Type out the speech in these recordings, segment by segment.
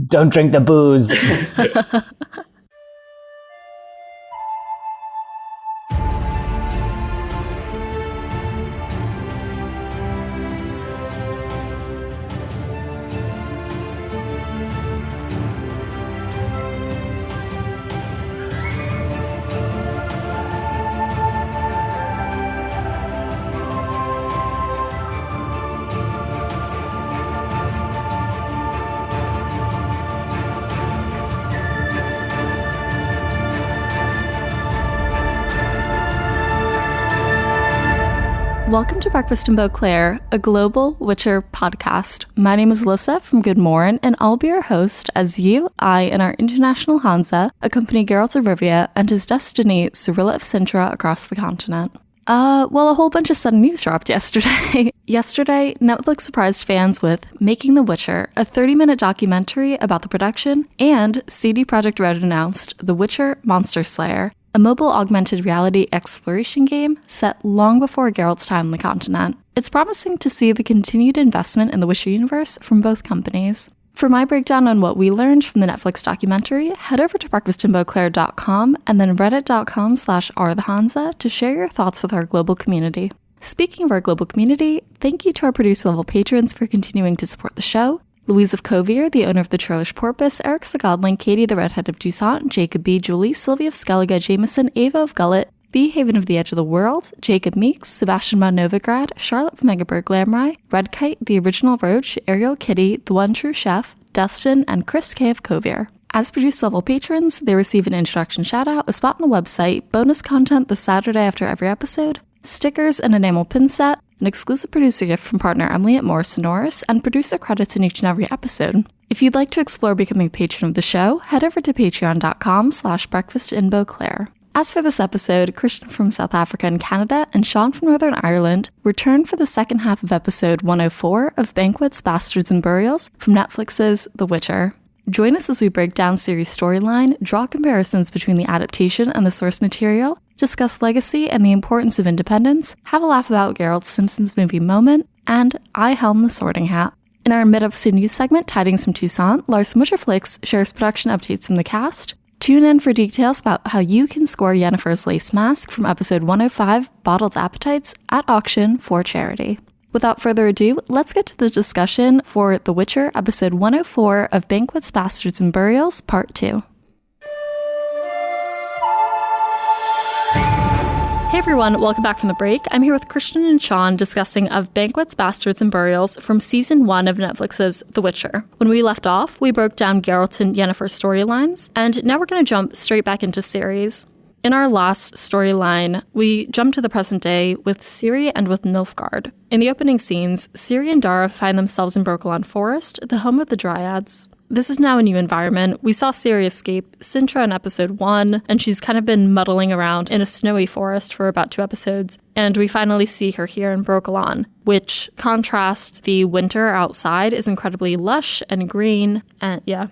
Don't drink the booze. Welcome to Breakfast in Beauclair, a global Witcher podcast. My name is Alyssa from GoodMorhen, and I'll be your host as you, I, and our international hanza accompany Geralt of Rivia and his destiny, Cirilla of Cintra, across the continent. A whole bunch of sudden news dropped yesterday. Yesterday, Netflix surprised fans with Making the Witcher, a 30-minute documentary about the production, and CD Projekt Red announced The Witcher Monster Slayer, a mobile augmented reality exploration game set long before Geralt's time on the continent. It's promising to see the continued investment in the Witcher universe from both companies. For my breakdown on what we learned from the Netflix documentary, head over to breakfastinbeauclair.com and then reddit.com/rthehanza to share your thoughts with our global community. Speaking of our global community, thank you to our producer-level patrons for continuing to support the show. Louise of Covier, the owner of the Churlish Porpoise, Eric's the Godling, Katie the Redhead of Toussaint, Jacob B. Julie, Sylvia of Skellige, Jameson, Ava of Gullet, B. Haven of the Edge of the World, Jacob Meeks, Sebastian von Novigrad, Charlotte from Megaberg Glamry, Red Kite, the Original Roach, Ariel Kitty, The One True Chef, Dustin, and Chris K. of Covier. As producer-level patrons, they receive an introduction shout-out, a spot on the website, bonus content the Saturday after every episode, stickers, an enamel pin set, an exclusive producer gift from partner Emily at Morrison Norris, and producer credits in each and every episode. If you'd like to explore becoming a patron of the show, head over to patreon.com/breakfastinbeauclair. As for this episode, Christiaan from South Africa and Canada and Shaun from Northern Ireland return for the second half of episode 104 of Banquets, Bastards and Burials from Netflix's The Witcher. Join us as we break down Ciri's storyline, draw comparisons between the adaptation and the source material, discuss legacy and the importance of independence, have a laugh about Geralt's Simpsons movie moment, and I helm the sorting hat. In our mid-episode news segment, Tidings from Toussaint, Lars from Witcherflix shares production updates from the cast. Tune in for details about how you can score Yennefer's lace mask from episode 105, Bottled Appetites, at auction for charity. Without further ado, let's get to the discussion for The Witcher, episode 104 of Banquets, Bastards and Burials, part 2. Hey everyone, welcome back from the break. I'm here with Christiaan and Shaun discussing of Banquets, Bastards and Burials from season 1 of Netflix's The Witcher. When we left off, we broke down Geralt and Yennefer's storylines, and now we're going to jump straight back into Ciri's. In our last storyline, we jump to the present day with Ciri and with Nilfgaard. In the opening scenes, Ciri and Dara find themselves in Brokelon Forest, the home of the Dryads. This is now a new environment. We saw Ciri escape Cintra in episode 1, and she's kind of been muddling around in a snowy forest for about 2 episodes. And we finally see her here in Brokelon, which contrasts the winter outside is incredibly lush and green. And yeah,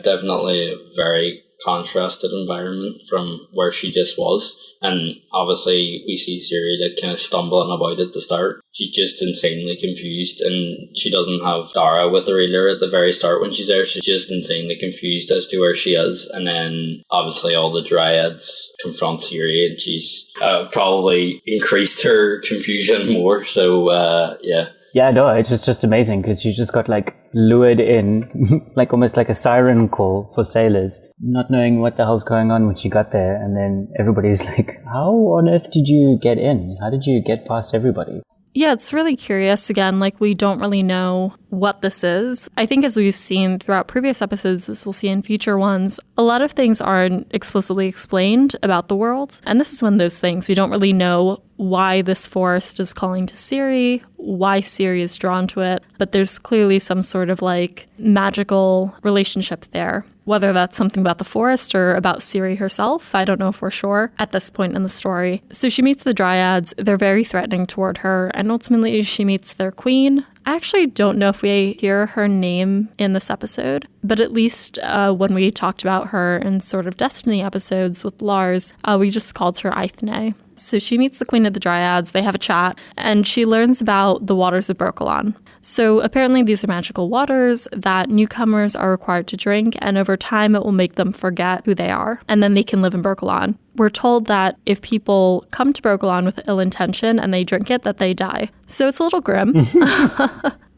definitely a very contrasted environment from where she just was. And obviously we see Ciri like kind of stumbling about at the start. She's just insanely confused, and she doesn't have Dara with her either at the very start when she's there. She's just insanely confused as to where she is. And then obviously all the Dryads confront Ciri, and she's probably increased her confusion more. So Yeah, no, it was just amazing because she just got like lured in, like almost like a siren call for sailors, not knowing what the hell's going on when she got there. And then everybody's like, how on earth did you get in? How did you get past everybody? Yeah, it's really curious. Again, like we don't really know what this is. I think as we've seen throughout previous episodes, as we'll see in future ones, a lot of things aren't explicitly explained about the world. And this is one of those things. We don't really know why this forest is calling to Ciri, why Ciri is drawn to it, but there's clearly some sort of like magical relationship there. Whether that's something about the forest or about Ciri herself, I don't know for sure at this point in the story. So she meets the Dryads. They're very threatening toward her, and ultimately she meets their queen. I actually don't know if we hear her name in this episode, but at least when we talked about her in sort of Destiny episodes with Lars, we just called her Eithne. So she meets the Queen of the Dryads, they have a chat, and she learns about the Waters of Brokelon. So apparently these are magical waters that newcomers are required to drink, and over time it will make them forget who they are, and then they can live in Brokelon. We're told that if people come to Brokelon with ill intention and they drink it, that they die. So it's a little grim.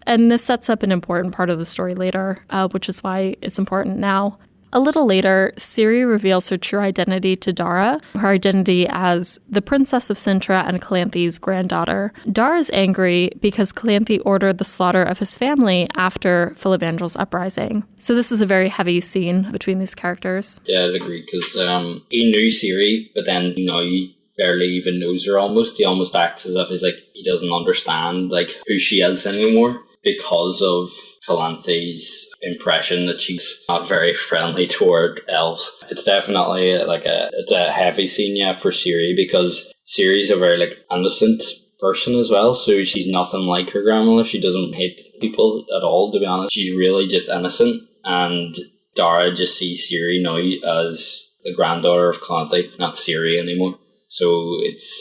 And this sets up an important part of the story later, which is why it's important now. A little later, Ciri reveals her true identity to Dara, her identity as the Princess of Cintra and Calanthe's granddaughter. Dara is angry because Calanthe ordered the slaughter of his family after Filavandrel's uprising. So this is a very heavy scene between these characters. Yeah, I'd agree, because he knew Ciri, but then now he barely even knows her almost. He almost acts as if he doesn't understand who she is anymore, because of Calanthe's impression that she's not very friendly toward elves. It's definitely it's a heavy scene, yeah, for Ciri, because Ciri's a very innocent person as well, so she's nothing like her grandmother. She doesn't hate people at all, to be honest. She's really just innocent, and Dara just sees Ciri now as the granddaughter of Calanthe, not Ciri anymore. So it's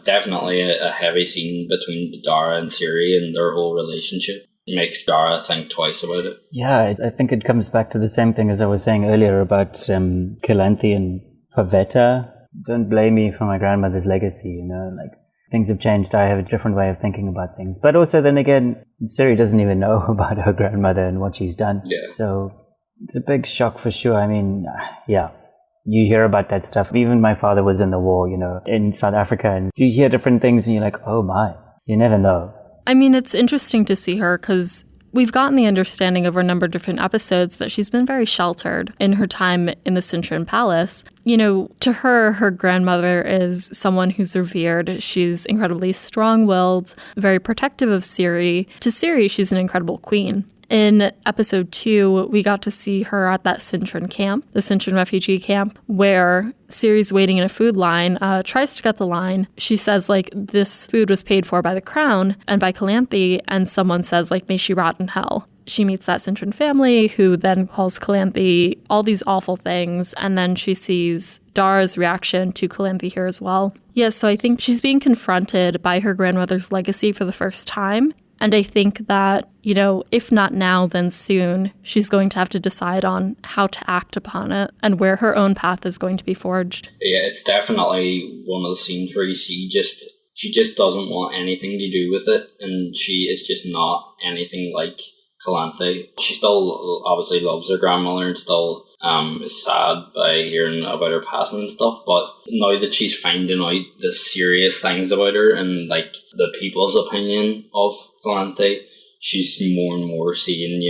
definitely a heavy scene between Dara and Ciri and their whole relationship. It makes Dara think twice about it. Yeah, I think it comes back to the same thing as I was saying earlier about Calanthe and Pavetta. Don't blame me for my grandmother's legacy, things have changed. I have a different way of thinking about things. But also then again, Ciri doesn't even know about her grandmother and what she's done. Yeah. So it's a big shock for sure. I mean, yeah. You hear about that stuff. Even my father was in the war, in South Africa, and you hear different things and you're like, oh my, you never know. I mean, it's interesting to see her because we've gotten the understanding over a number of different episodes that she's been very sheltered in her time in the Cintran Palace. To her grandmother is someone who's revered. She's incredibly strong-willed, very protective of Ciri. To Ciri, she's an incredible queen. In episode 2, we got to see her at that Cintran camp, the Cintran refugee camp, where Ciri's waiting in a food line, tries to cut the line. She says, this food was paid for by the crown and by Calanthe, and someone says, may she rot in hell. She meets that Cintran family, who then calls Calanthe all these awful things, and then she sees Dara's reaction to Calanthe here as well. Yeah, so I think she's being confronted by her grandmother's legacy for the first time. And I think that, if not now, then soon, she's going to have to decide on how to act upon it and where her own path is going to be forged. Yeah, it's definitely one of the scenes where you see she just doesn't want anything to do with it, and she is just not anything like Calanthe. She still obviously loves her grandmother and still is sad by hearing about her passing and stuff, but now that she's finding out the serious things about her and the people's opinion of Calanthe, she's more and more seeing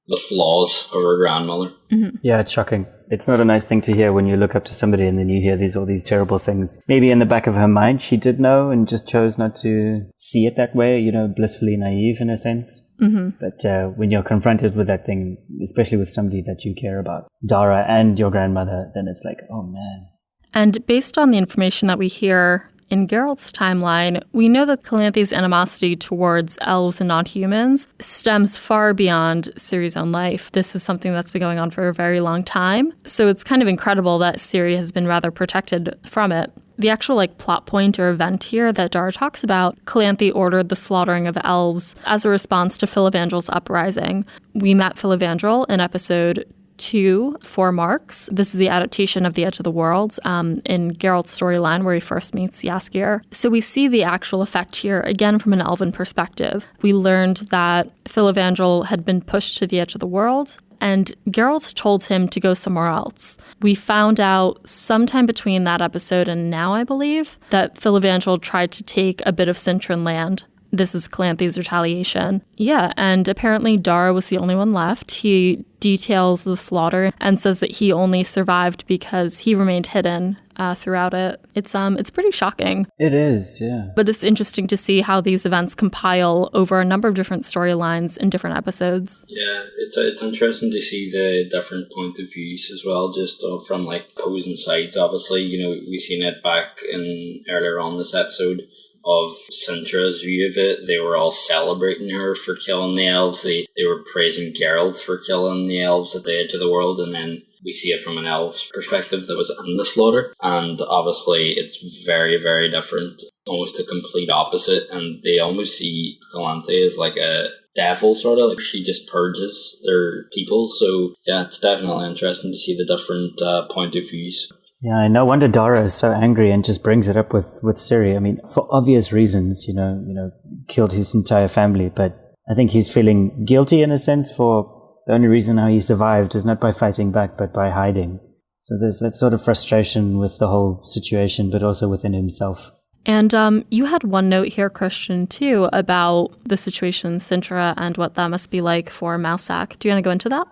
the flaws of her grandmother. Mm-hmm. Yeah, it's shocking. It's not a nice thing to hear when you look up to somebody and then you hear all these terrible things. Maybe in the back of her mind she did know and just chose not to see it that way, blissfully naive in a sense. Mm-hmm. But when you're confronted with that thing, especially with somebody that you care about, Dara and your grandmother, then it's like, oh man. And based on the information that we hear in Geralt's timeline, we know that Calanthe's animosity towards elves and non-humans stems far beyond Ciri's own life. This is something that's been going on for a very long time. So it's kind of incredible that Ciri has been rather protected from it. The actual plot point or event here that Dara talks about, Calanthe ordered the slaughtering of elves as a response to Filavandrel's uprising. We met Filavandrel in episode 2 for Marks. This is the adaptation of The Edge of the Worlds in Geralt's storyline where he first meets Jaskier. So we see the actual effect here, again from an elven perspective. We learned that Filavandrel had been pushed to the edge of the world, and Geralt told him to go somewhere else. We found out sometime between that episode and now, I believe, that Filavandrel tried to take a bit of Cintran land. This is Calanthe's retaliation. Yeah, and apparently Dara was the only one left. He details the slaughter and says that he only survived because he remained hidden throughout it. It's pretty shocking. It is, yeah. But it's interesting to see how these events compile over a number of different storylines in different episodes. Yeah, it's interesting to see the different point of views as well, just from opposing sides. Obviously, we've seen it back in earlier on this episode of Cintra's view of it. They were all celebrating her for killing the elves. They were praising Geralt for killing the elves at the edge of the world, and then we see it from an elf's perspective that was in the slaughter. And obviously it's very, very different. almost the complete opposite, and they almost see Calanthe as like a devil, sort of, like she just purges their people. So yeah, it's definitely interesting to see the different point of views. Yeah, no wonder Dara is so angry and just brings it up with Ciri. I mean, for obvious reasons, you know, killed his entire family, but I think he's feeling guilty in a sense for the only reason how he survived is not by fighting back, but by hiding. So there's that sort of frustration with the whole situation, but also within himself. And you had one note here, Christian, too, about the situation in Cintra and what that must be like for Mousak. Do you want to go into that?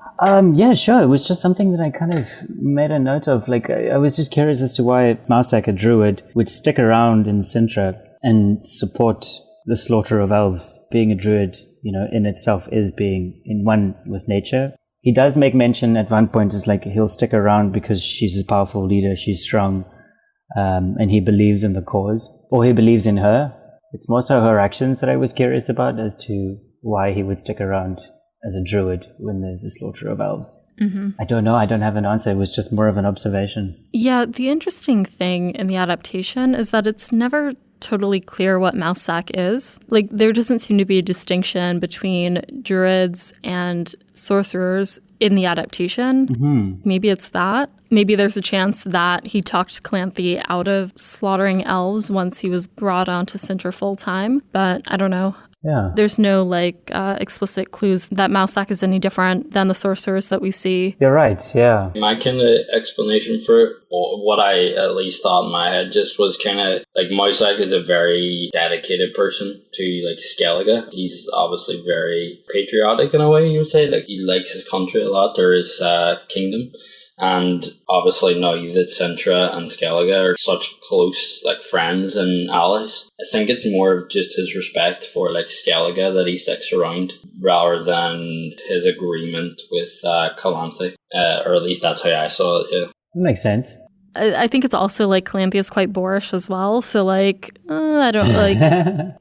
Yeah, sure. It was just something that I kind of made a note of. Like, I was just curious as to why Mousak, a druid, would stick around in Cintra and support the slaughter of elves. Being a druid, you know, in itself is being in one with nature. He does make mention at one point, is like he'll stick around because she's a powerful leader, she's strong. And he believes in the cause, or he believes in her. It's more so her actions that I was curious about as to why he would stick around as a druid when there's a slaughter of elves. Mm-hmm. I don't know. I don't have an answer. It was just more of an observation. Yeah, the interesting thing in the adaptation is that it's never totally clear what Mousak is. Like, there doesn't seem to be a distinction between druids and sorcerers in the adaptation. Mm-hmm. Maybe it's that. Maybe there's a chance that he talked Calanthe out of slaughtering elves once he was brought onto Cintra full time, but I don't know. Yeah. There's no explicit clues that Mousak is any different than the sorcerers that we see. You're right, yeah. My kind of explanation for it, or what I at least thought in my head, just was kind of like Mousak is a very dedicated person to like Skellige. He's obviously very patriotic in a way, you would say. Like, he likes his country a lot, or his kingdom. And obviously now that Cintra and Skellige are such close like friends and allies, I think it's more of just his respect for like Skellige that he sticks around rather than his agreement with Calanthe. Or at least that's how I saw it, yeah. That makes sense. I think it's also like Calanthe is quite boorish as well. So I don't like,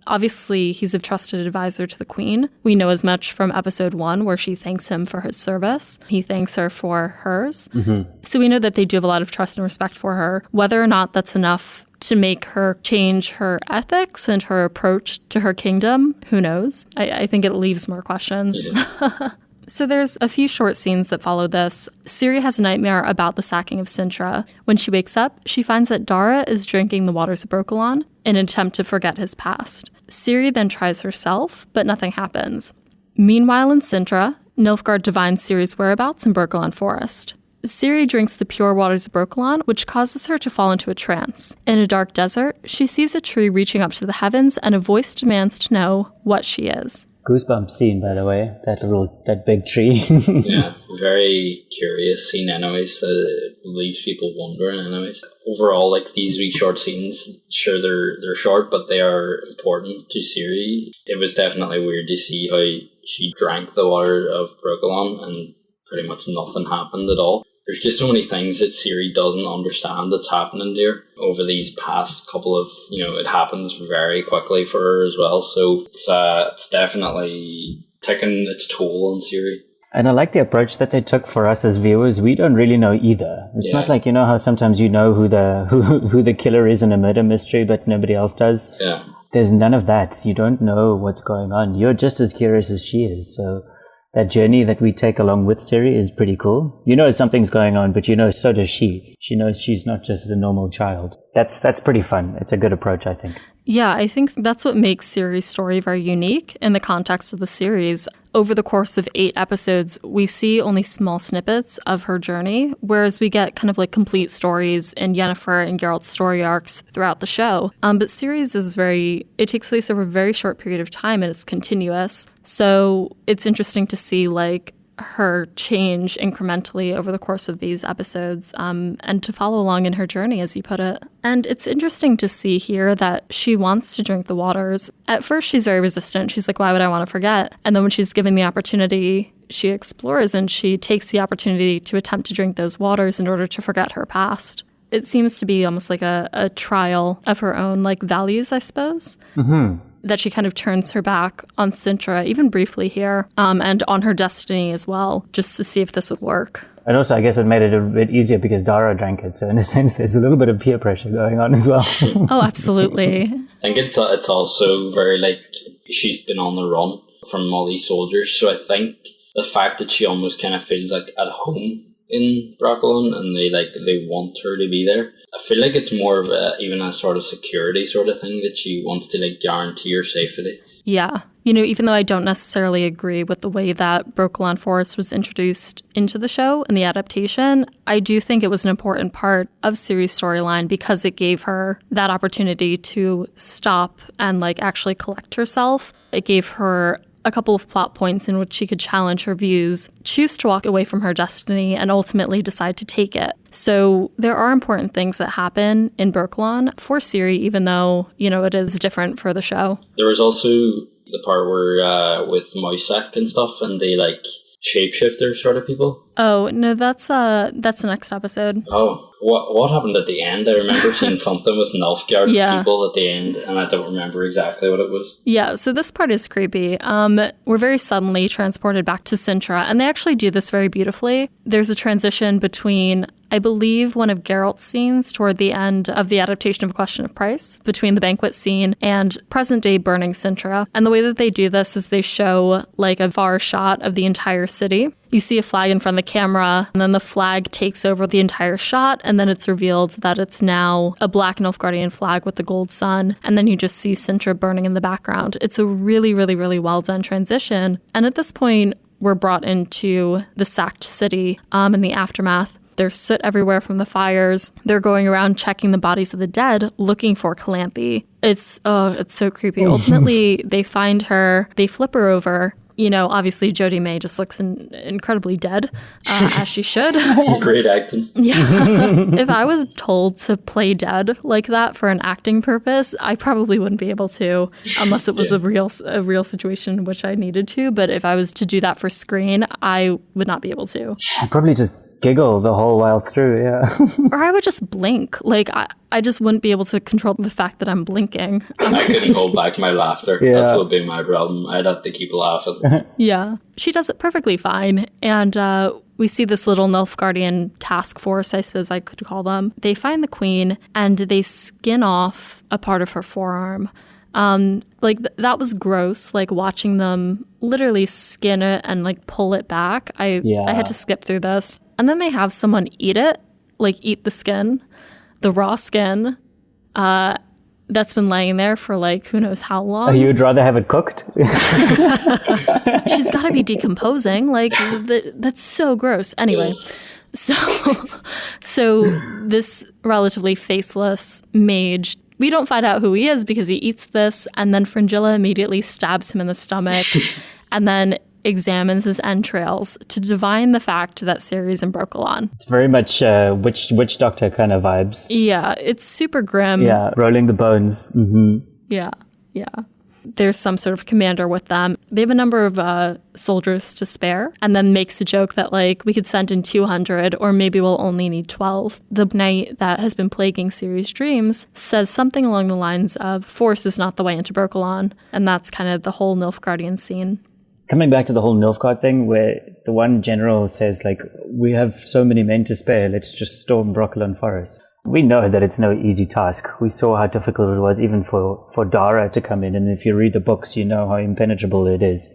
obviously he's a trusted advisor to the queen. We know as much from episode 1 where she thanks him for his service. He thanks her for hers. Mm-hmm. So we know that they do have a lot of trust and respect for her. Whether or not that's enough to make her change her ethics and her approach to her kingdom, who knows? I think it leaves more questions. Yeah. So there's a few short scenes that follow this. Ciri has a nightmare about the sacking of Cintra. When she wakes up, she finds that Dara is drinking the Waters of Brokelon in an attempt to forget his past. Ciri then tries herself, but nothing happens. Meanwhile in Cintra, Nilfgaard divines Ciri's whereabouts in Brokelon Forest. Ciri drinks the pure waters of Brokelon, which causes her to fall into a trance. In a dark desert, she sees a tree reaching up to the heavens, and a voice demands to know what she is. Goosebumps scene, by the way, that big tree. Yeah, very curious scene anyways. It leaves people wondering anyways. Overall, like, these wee short scenes, sure they're short, but they are important to Ciri. It was definitely weird to see how she drank the water of Brokelon and pretty much nothing happened at all. There's just so many things that Ciri doesn't understand that's happening to her over these past couple of, it happens very quickly for her as well. So it's definitely taken its toll on Ciri. And I like the approach that they took for us as viewers. We don't really know either. It's not like, how sometimes who the killer is in a murder mystery, but nobody else does. Yeah. There's none of that. You don't know what's going on. You're just as curious as she is. So that journey that we take along with Ciri is pretty cool. Something's going on, but so does she. She knows she's not just a normal child. That's pretty fun. It's a good approach, I think. Yeah, I think that's what makes Ciri's story very unique in the context of the series. Over the course of 8 episodes, we see only small snippets of her journey, whereas we get kind of like complete stories in Yennefer and Geralt's story arcs throughout the show. But series is it takes place over a very short period of time and it's continuous. So it's interesting to see her change incrementally over the course of these episodes and to follow along in her journey, as you put it. And it's interesting to see here that she wants to drink the waters. At first, she's very resistant. She's like, why would I want to forget? And then when she's given the opportunity, she explores and she takes the opportunity to attempt to drink those waters in order to forget her past. It seems to be almost like a trial of her own values, I suppose. Mm-hmm. that she kind of turns her back on Cintra, even briefly here, and on her destiny as well, just to see if this would work. And also, I guess it made it a bit easier because Dara drank it. So in a sense, there's a little bit of peer pressure going on as well. Oh, absolutely. I think it's also very, like, she's been on the run from all these soldiers. So I think the fact that she almost kind of feels like at home in Brokelon and they want her to be there. I feel like it's more of even a sort of security sort of thing that she wants to like guarantee her safety. Yeah. You know, even though I don't necessarily agree with the way that Brokelon Forest was introduced into the show and the adaptation, I do think it was an important part of Ciri's storyline because it gave her that opportunity to stop and like actually collect herself. It gave her a couple of plot points in which she could challenge her views, choose to walk away from her destiny, and ultimately decide to take it. So there are important things that happen in Brokelon for Ciri, even though, you know, it is different for the show. There was also the part where with Moisak and stuff, and they like shapeshifter sort of people. Oh, no, that's the next episode. Oh, what happened at the end? I remember seeing something with Nilfgaard people at the end, and I don't remember exactly what it was. Yeah, so this part is creepy. We're very suddenly transported back to Cintra, and they actually do this very beautifully. There's a transition between, I believe, one of Geralt's scenes toward the end of the adaptation of A Question of Price, between the banquet scene and present-day burning Cintra. And the way that they do this is they show like a far shot of the entire city. You see a flag in front of the camera, and then the flag takes over the entire shot, and then it's revealed that it's now a black Nilfgaardian flag with the gold sun, and then you just see Cintra burning in the background. It's a really, really, really well done transition. And at this point, we're brought into the sacked city in the aftermath. There's soot everywhere from the fires. They're going around checking the bodies of the dead, looking for Calanthe. It's so creepy. Ultimately, they find her, they flip her over. You know, obviously Jodie May just looks incredibly dead, as she should. Great acting. Yeah. If I was told to play dead like that for an acting purpose, I probably wouldn't be able to, unless it was a real situation in which I needed to. But if I was to do that for screen, I would not be able to. I'd probably just giggle the whole while through, yeah. Or I would just blink. Like, I just wouldn't be able to control the fact that I'm blinking. I couldn't hold back my laughter. Yeah. That's what would be my problem. I'd have to keep laughing. Yeah. She does it perfectly fine. And we see this little Nilfgaardian task force, I suppose I could call them. They find the queen and they skin off a part of her forearm. That was gross, like watching them literally skin it and like pull it back. I had to skip through this. And then they have someone eat it, like eat the skin, the raw skin, that's been laying there for like who knows how long. You'd rather have it cooked? She's got to be decomposing. Like, that's so gross. Anyway, so this relatively faceless mage, we don't find out who he is because he eats this, and then Fringilla immediately stabs him in the stomach and then examines his entrails to divine the fact that Ciri's in Brokelon. It's very much witch doctor kind of vibes. Yeah, it's super grim. Yeah, rolling the bones. Mm-hmm. Yeah. There's some sort of commander with them. They have a number of soldiers to spare, and then makes a joke that, like, we could send in 200, or maybe we'll only need 12. The knight that has been plaguing Ciri's dreams says something along the lines of, force is not the way into Brokelon, and that's kind of the whole Nilfgaardian scene. Coming back to the whole Nilfgaard thing, where the one general says, like, we have so many men to spare, let's just storm Brokelon Forest. We know that it's no easy task. We saw how difficult it was even for Dara to come in, and if you read the books, you know how impenetrable it is.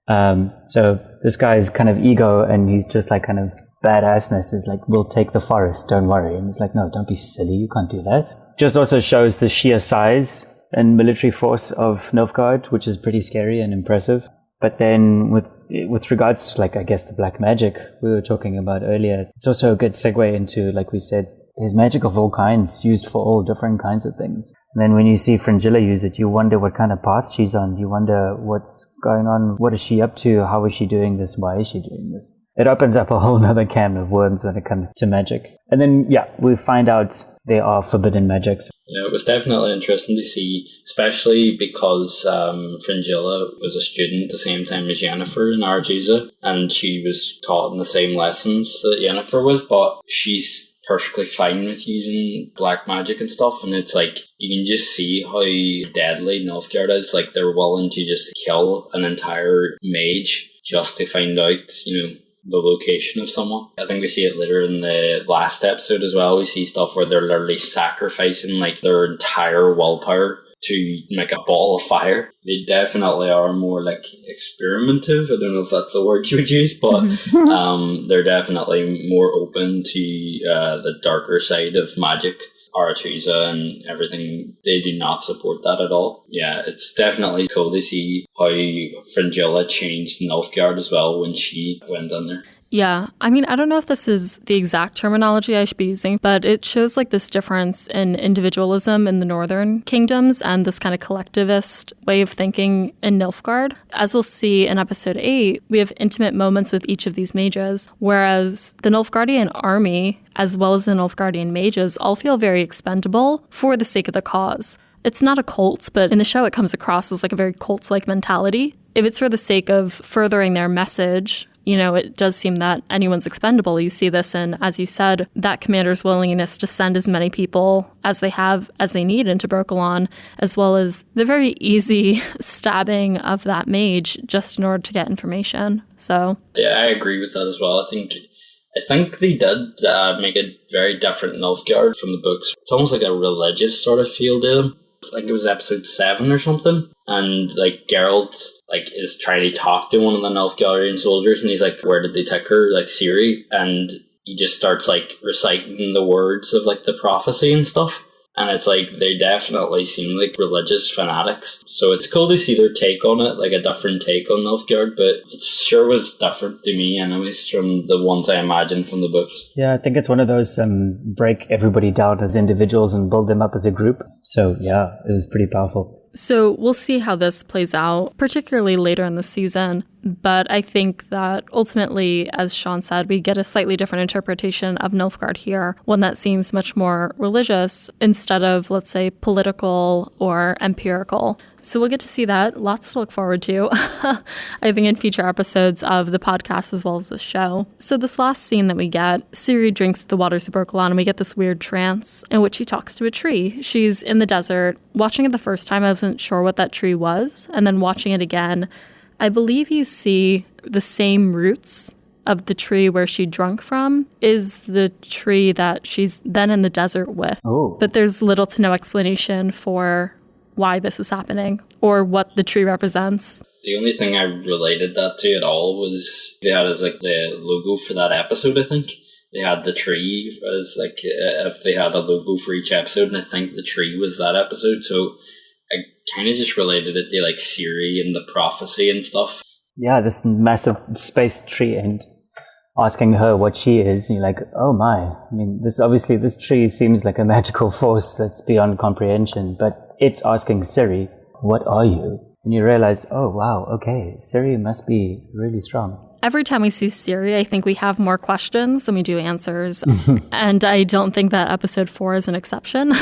So this guy's kind of ego, and he's just like kind of badassness is like, we'll take the forest, don't worry. And he's like, no, don't be silly, you can't do that. Just also shows the sheer size and military force of Nilfgaard, which is pretty scary and impressive. But then with regards to, like, I guess the black magic we were talking about earlier, it's also a good segue into, like we said, there's magic of all kinds used for all different kinds of things. And then when you see Fringilla use it, you wonder what kind of path she's on. You wonder what's going on. What is she up to? How is she doing this? Why is she doing this? It opens up a whole other can of worms when it comes to magic. And then, we find out they are forbidden magics. Yeah, it was definitely interesting to see, especially because Fringilla was a student at the same time as Yennefer in Arjuza, and she was taught in the same lessons that Yennefer was, but she's perfectly fine with using black magic and stuff, and it's like you can just see how deadly Nilfgaard is. Like, they're willing to just kill an entire mage just to find out, the location of someone. I think we see it later in the last episode as well. We see stuff where they're literally sacrificing like their entire willpower to make a ball of fire. They definitely are more like experimentative. I don't know if that's the word you would use, but they're definitely more open to the darker side of magic. Arethusa and everything, they do not support that at all. Yeah, it's definitely cool to see how Fringilla changed Nilfgaard as well when she went in there. Yeah, I mean, I don't know if this is the exact terminology I should be using, but it shows like this difference in individualism in the northern kingdoms and this kind of collectivist way of thinking in Nilfgaard. As we'll see in episode 8, we have intimate moments with each of these mages, whereas the Nilfgaardian army, as well as the Nilfgaardian mages, all feel very expendable for the sake of the cause. It's not a cult, but in the show it comes across as like a very cult-like mentality. If it's for the sake of furthering their message, it does seem that anyone's expendable. You see this in, as you said, that commander's willingness to send as many people as they need into Brokelon, as well as the very easy stabbing of that mage just in order to get information. So yeah, I agree with that as well. I think they did make a very different Nilfgaard from the books. It's almost like a religious sort of feel to them. I think it was episode 7 or something, and like Geralt is trying to talk to one of the Nilfgaardian soldiers, and he's like, "Where did they take her?" Like Siri, and he just starts like reciting the words of like the prophecy and stuff. And it's like, they definitely seem like religious fanatics. So it's cool to see their take on it, like a different take on Nilfgaard, but it sure was different to me anyways from the ones I imagined from the books. Yeah, I think it's one of those break everybody down as individuals and build them up as a group. So yeah, it was pretty powerful. So we'll see how this plays out, particularly later in the season. But I think that ultimately, as Shaun said, we get a slightly different interpretation of Nilfgaard here, one that seems much more religious instead of, let's say, political or empirical. So we'll get to see that. Lots to look forward to, I think, in future episodes of the podcast as well as the show. So this last scene that we get, Ciri drinks the Waters of Brokelon, and we get this weird trance in which she talks to a tree. She's in the desert. Watching it the first time, I wasn't sure what that tree was. And then watching it again, I believe you see the same roots of the tree where she drunk from is the tree that she's then in the desert with. Oh. But there's little to no explanation for why this is happening or what the tree represents. The only thing I related that to at all was they had as like the logo for that episode, I think. They had the tree as like, if they had a logo for each episode, and I think the tree was that episode, so I kind of just related it to like Siri and the prophecy and stuff. Yeah, this massive space tree and asking her what she is. And you're like, oh my. I mean, this tree seems like a magical force that's beyond comprehension, but it's asking Siri, what are you? And you realize, oh wow, okay, Siri must be really strong. Every time we see Siri, I think we have more questions than we do answers. And I don't think that episode 4 is an exception.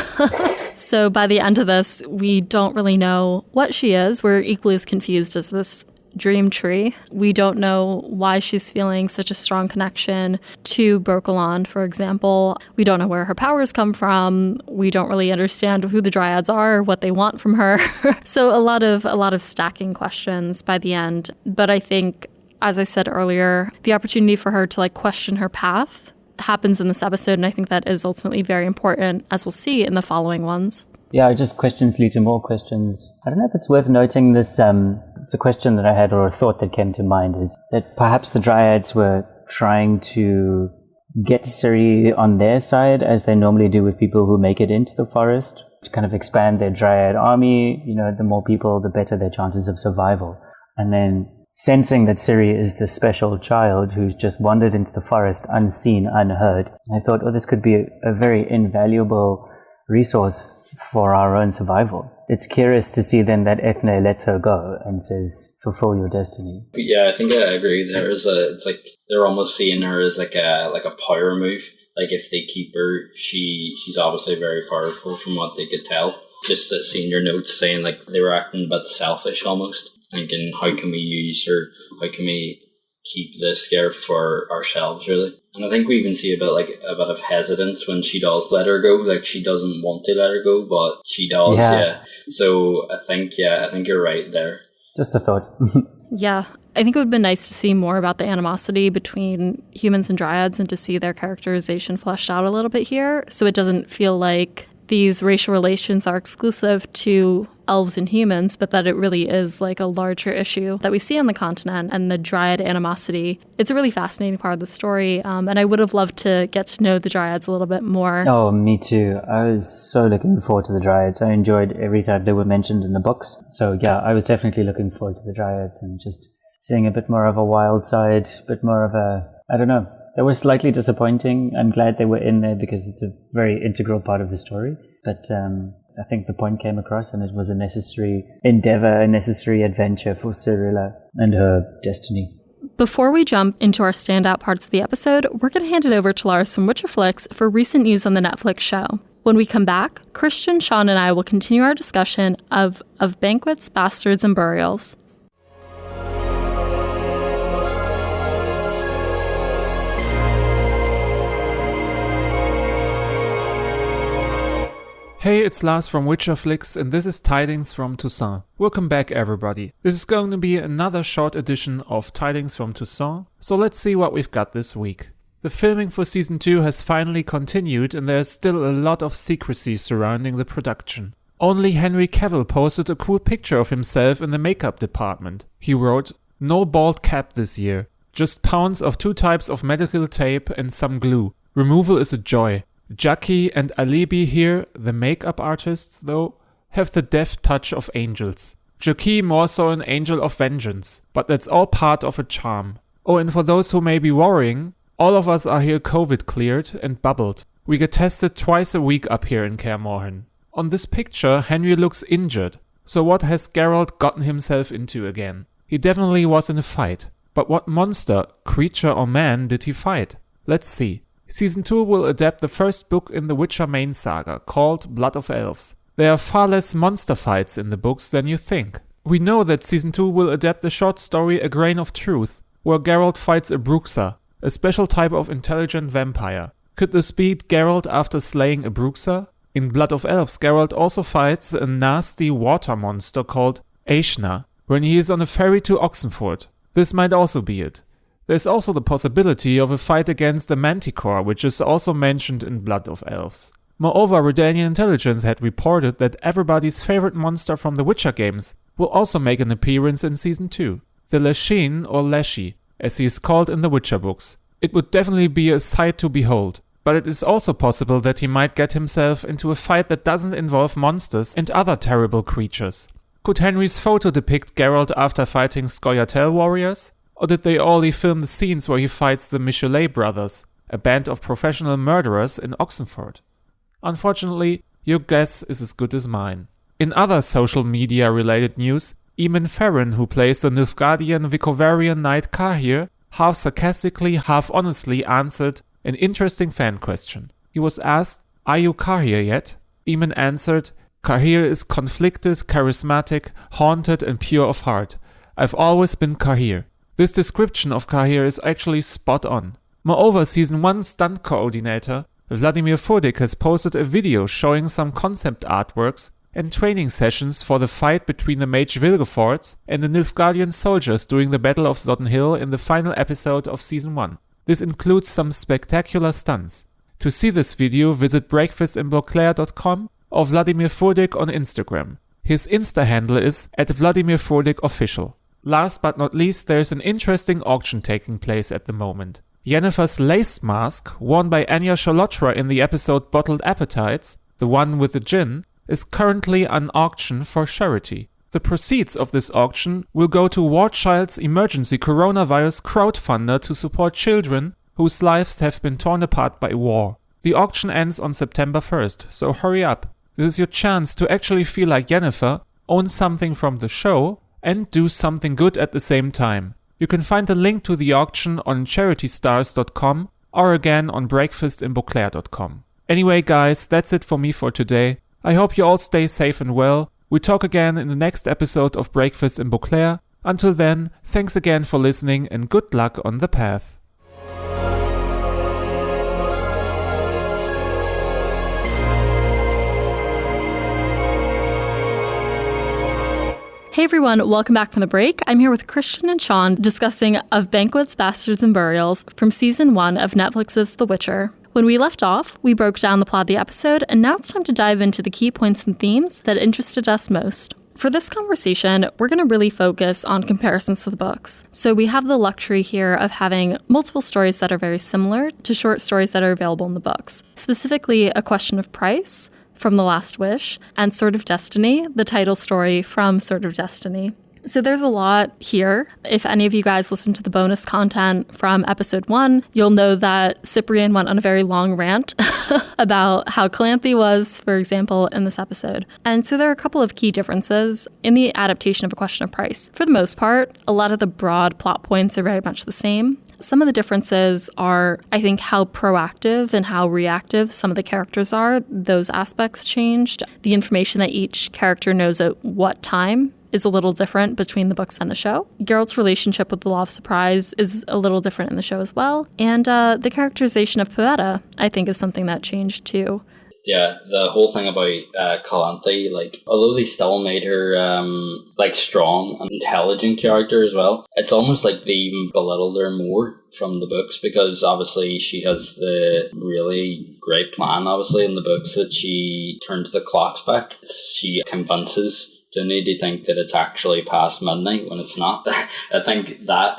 So by the end of this, we don't really know what she is. We're equally as confused as this dream tree. We don't know why she's feeling such a strong connection to Brokelon, for example. We don't know where her powers come from. We don't really understand who the dryads are, what they want from her. So a lot of stacking questions by the end. But I think, as I said earlier, the opportunity for her to like question her path happens in this episode, and I think that is ultimately very important, as we'll see in the following ones. Yeah, just questions lead to more questions. I don't know if it's worth noting this. It's a question that I had, or a thought that came to mind, is that perhaps the dryads were trying to get Ciri on their side, as they normally do with people who make it into the forest, to kind of expand their dryad army. The more people, the better their chances of survival. And then sensing that Ciri is this special child who's just wandered into the forest unseen, unheard, I thought, this could be a very invaluable resource for our own survival. It's curious to see then that Ethne lets her go and says, fulfill your destiny. But yeah, I think I agree. It's like they're almost seeing her as like a power move. Like if they keep her, she's obviously very powerful from what they could tell. Just seeing your notes saying like they were acting a bit selfish almost, thinking how can we use her, how can we keep this girl for ourselves, really. And I think we even see a bit of hesitance when she does let her go. Like, she doesn't want to let her go, but she does, yeah. So I think you're right there. Just a thought. Yeah, I think it would have been nice to see more about the animosity between humans and dryads and to see their characterization fleshed out a little bit here, so it doesn't feel like these racial relations are exclusive to elves and humans, but that it really is like a larger issue that we see on the continent, and the dryad animosity. It's a really fascinating part of the story, and I would have loved to get to know the dryads a little bit more. Oh, me too. I was so looking forward to the dryads. I enjoyed every time they were mentioned in the books. So yeah, I was definitely looking forward to the dryads and just seeing a bit more of a wild side, a bit more of a, I don't know. They were slightly disappointing. I'm glad they were in there because it's a very integral part of the story. But I think the point came across, and it was a necessary endeavor, a necessary adventure for Cirilla and her destiny. Before we jump into our standout parts of the episode, we're going to hand it over to Lars from Witcherflix for recent news on the Netflix show. When we come back, Christiaan, Shaun, and I will continue our discussion of Banquets, Bastards, and Burials. Hey, it's Lars from Witcherflix, and this is Tidings from Toussaint. Welcome back, everybody. This is going to be another short edition of Tidings from Toussaint, so let's see what we've got this week. The filming for Season 2 has finally continued, and there's still a lot of secrecy surrounding the production. Only Henry Cavill posted a cool picture of himself in the makeup department. He wrote, "No bald cap this year. Just pounds of 2 types of medical tape and some glue. Removal is a joy. Jackie and Alibi here, the makeup artists, though, have the deft touch of angels. Jackie more so an angel of vengeance, but that's all part of a charm. Oh, and for those who may be worrying, all of us are here COVID cleared and bubbled. We get tested twice a week up here in GoodMorhen." On this picture, Henry looks injured. So what has Geralt gotten himself into again? He definitely was in a fight. But what monster, creature or man did he fight? Let's see. Season 2 will adapt the first book in the Witcher main saga, called Blood of Elves. There are far less monster fights in the books than you think. We know that Season 2 will adapt the short story A Grain of Truth, where Geralt fights a Bruxa, a special type of intelligent vampire. Could this be Geralt after slaying a Bruxa? In Blood of Elves, Geralt also fights a nasty water monster called Aishna, when he is on a ferry to Oxenford. This might also be it. There's also the possibility of a fight against the Manticore, which is also mentioned in Blood of Elves. Moreover, Redanian intelligence had reported that everybody's favorite monster from the Witcher games will also make an appearance in Season 2. The Lesheen, or Leshy, as he is called in the Witcher books. It would definitely be a sight to behold, but it is also possible that he might get himself into a fight that doesn't involve monsters and other terrible creatures. Could Henry's photo depict Geralt after fighting Scoia'tael warriors? Or did they only film the scenes where he fights the Michelet brothers, a band of professional murderers in Oxenford? Unfortunately, your guess is as good as mine. In other social media related news, Eamon Farron, who plays the Nilfgaardian Vicovarian knight Cahir, half sarcastically, half honestly answered an interesting fan question. He was asked, "Are you Cahir yet?" Eamon answered, "Cahir is conflicted, charismatic, haunted and pure of heart. I've always been Cahir." This description of Cahir is actually spot on. Moreover, Season 1 stunt coordinator Vladimir Furdik has posted a video showing some concept artworks and training sessions for the fight between the mage Vilgefortz and the Nilfgaardian soldiers during the Battle of Sodden Hill in the final episode of Season 1. This includes some spectacular stunts. To see this video, visit breakfastinbeauclair.com or Vladimir Furdik on Instagram. His Insta handle is @VladimirFurdikOfficial. Last but not least, there is an interesting auction taking place at the moment. Yennefer's lace mask, worn by Anya Chalotra in the episode Bottled Appetites, the one with the gin, is currently on auction for charity. The proceeds of this auction will go to War Child's emergency coronavirus crowdfunder to support children whose lives have been torn apart by war. The auction ends on September 1st, so hurry up. This is your chance to actually feel like Yennefer, own something from the show, and do something good at the same time. You can find a link to the auction on charitystars.com or again on breakfastinbeauclair.com. Anyway guys, that's it for me for today. I hope you all stay safe and well. We talk again in the next episode of Breakfast in Beauclair. Until then, thanks again for listening and good luck on the path. Hey everyone, welcome back from the break. I'm here with Christiaan and Shaun discussing Of Banquets, Bastards and Burials from Season 1 of Netflix's The Witcher. When we left off, we broke down the plot of the episode, and now it's time to dive into the key points and themes that interested us most. For this conversation, we're going to really focus on comparisons to the books. So we have the luxury here of having multiple stories that are very similar to short stories that are available in the books. Specifically, A Question of Price from The Last Wish, and Sword of Destiny, the title story from Sword of Destiny. So there's a lot here. If any of you guys listen to the bonus content from episode 1, you'll know that Cyprian went on a very long rant about how Calanthe was, for example, in this episode. And so there are a couple of key differences in the adaptation of A Question of Price. For the most part, a lot of the broad plot points are very much the same. Some of the differences are, I think, how proactive and how reactive some of the characters are. Those aspects changed. The information that each character knows at what time is a little different between the books and the show. Geralt's relationship with the Law of Surprise is a little different in the show as well. And the characterization of Pavetta, I think, is something that changed too. Yeah, the whole thing about Calanthe, like, although they still made her, strong and intelligent character as well, it's almost like they even belittled her more from the books, because obviously she has the really great plan, obviously, in the books, that she turns the clocks back. She convinces Dooney to think that it's actually past midnight when it's not. I think that,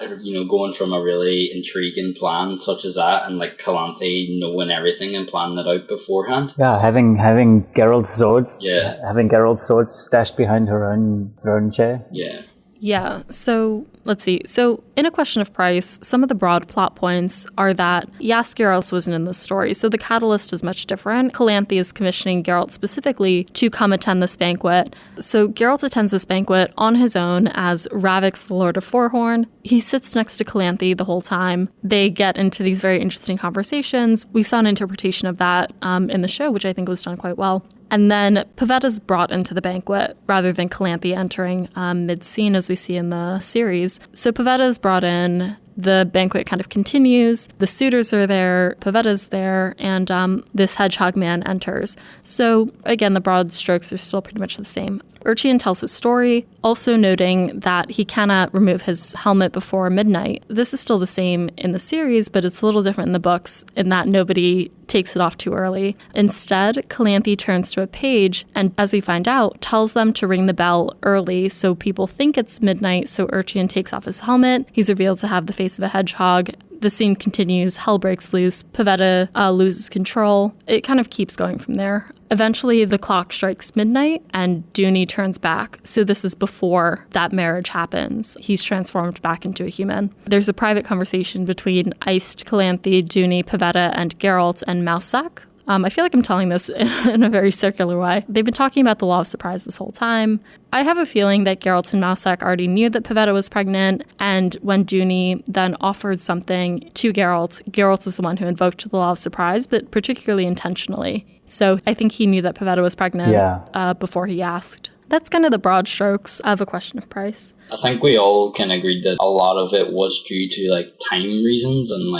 going from a really intriguing plan such as that, and like Calanthe knowing everything and planning it out beforehand. Yeah, having Geralt's swords. Yeah. Having Geralt's swords stashed behind her own throne chair. Yeah. Yeah, so let's see. So in A Question of Price, some of the broad plot points are that, yes, Geralt wasn't in this story, so the catalyst is much different. Calanthe is commissioning Geralt specifically to come attend this banquet. So Geralt attends this banquet on his own as Ravix, the Lord of Forhorn. He sits next to Calanthe the whole time. They get into these very interesting conversations. We saw an interpretation of that in the show, which I think was done quite well. And then Pavetta's brought into the banquet rather than Calanthe entering mid-scene as we see in the series. So Pavetta's brought in, the banquet kind of continues, the suitors are there, Pavetta's there, and this hedgehog man enters. So again, the broad strokes are still pretty much the same. Urchian tells his story, also noting that he cannot remove his helmet before midnight. This is still the same in the series, but it's a little different in the books in that nobody takes it off too early. Instead, Calanthe turns to a page and, as we find out, tells them to ring the bell early so people think it's midnight, so Urchian takes off his helmet. He's revealed to have the face of a hedgehog. The scene continues, hell breaks loose, Pavetta loses control. It kind of keeps going from there. Eventually, the clock strikes midnight and Dooney turns back. So this is before that marriage happens. He's transformed back into a human. There's a private conversation between iced Calanthe, Dooney, Pavetta, and Geralt and Mousesack. I feel like I'm telling this in a very circular way. They've been talking about the Law of Surprise this whole time. I have a feeling that Geralt and Mousesack already knew that Pavetta was pregnant, and when Dooney then offered something to Geralt, Geralt is the one who invoked the Law of Surprise, but particularly intentionally. So I think he knew that Pavetta was pregnant before he asked. That's kind of the broad strokes of A Question of Price. I think we all can agree that a lot of it was due to time reasons and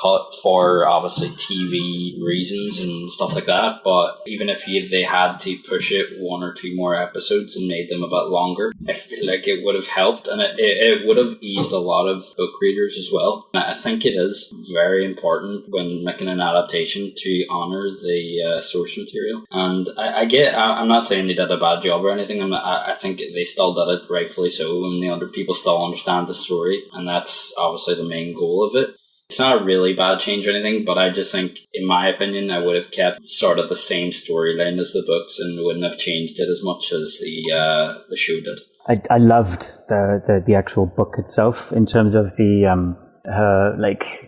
cut for obviously TV reasons and stuff like that, but even if they had to push it 1 or 2 more episodes and made them a bit longer, I feel like it would have helped, and it would have eased a lot of book readers as well. And I think it is very important when making an adaptation to honour the source material. And I'm not saying they did a bad job or anything. I think they still did it rightfully so, and the other people still understand the story, and that's obviously the main goal of it. It's not a really bad change or anything, but I just think, in my opinion, I would have kept sort of the same storyline as the books and wouldn't have changed it as much as the show did. I loved the actual book itself in terms of the her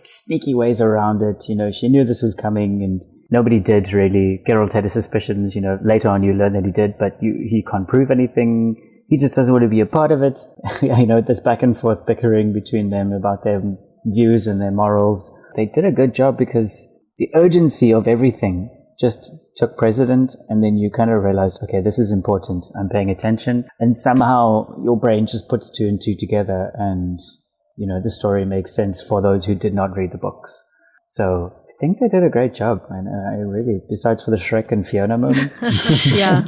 sneaky ways around it. She knew this was coming and nobody did really. Geralt had his suspicions. Later on you learn that he did, but he can't prove anything. He just doesn't want to be a part of it. This back and forth bickering between them about their views and their morals. They did a good job because the urgency of everything just took precedent, and then you kind of realized, okay, this is important, I'm paying attention, and somehow your brain just puts two and two together, and the story makes sense for those who did not read the books. So I think they did a great job, and I really, besides for the Shrek and Fiona moment. Yeah,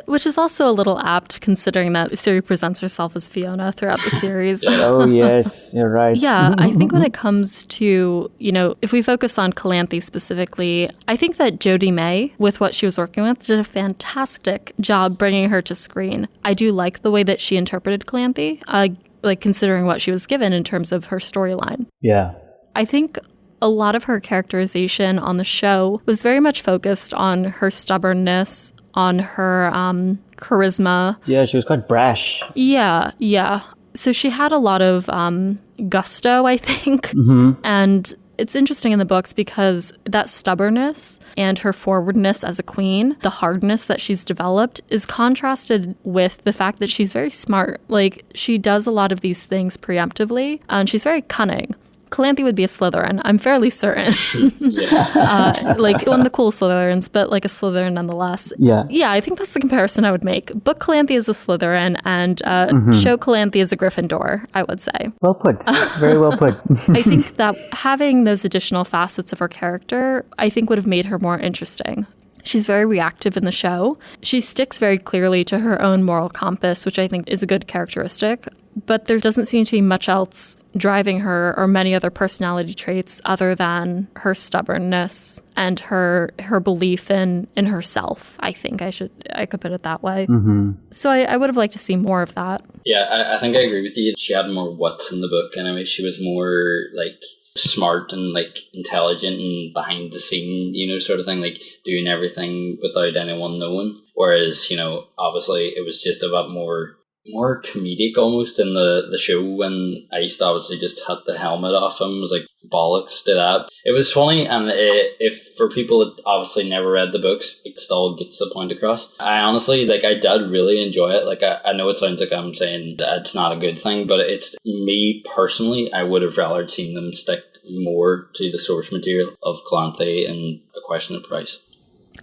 which is also a little apt considering that Ciri presents herself as Fiona throughout the series. Oh, yes, you're right. Yeah, I think when it comes to, if we focus on Calanthe specifically, I think that Jodie May, with what she was working with, did a fantastic job bringing her to screen. I do like the way that she interpreted Calanthe, considering what she was given in terms of her storyline. Yeah. I think a lot of her characterization on the show was very much focused on her stubbornness, on her charisma. Yeah, she was quite brash. Yeah. So she had a lot of gusto, I think. Mm-hmm. And it's interesting in the books because that stubbornness and her forwardness as a queen, the hardness that she's developed, is contrasted with the fact that she's very smart. Like, she does a lot of these things preemptively, and she's very cunning. Calanthe would be a Slytherin, I'm fairly certain. One of the cool Slytherins, but like a Slytherin nonetheless. Yeah, I think that's the comparison I would make. Book Calanthe is a Slytherin, and show Calanthe is a Gryffindor, I would say. Well put. Very well put. I think that having those additional facets of her character, I think would have made her more interesting. She's very reactive in the show. She sticks very clearly to her own moral compass, which I think is a good characteristic. But there doesn't seem to be much else driving her or many other personality traits other than her stubbornness and her belief in herself. I think I could put it that way. Mm-hmm. So I would have liked to see more of that. Yeah, I think I agree with you. She had more wits in the book anyway. She was more smart and intelligent and behind the scene, sort of thing, doing everything without anyone knowing. Whereas, obviously it was just a bit more comedic almost in the show when Ice obviously just had the helmet off him. It was like, bollocks to that. It was funny, and if for people that obviously never read the books, it still gets the point across. I honestly, I did really enjoy it. I know it sounds like I'm saying that it's not a good thing, but it's me personally, I would have rather seen them stick more to the source material of Calanthe and A Question of Price.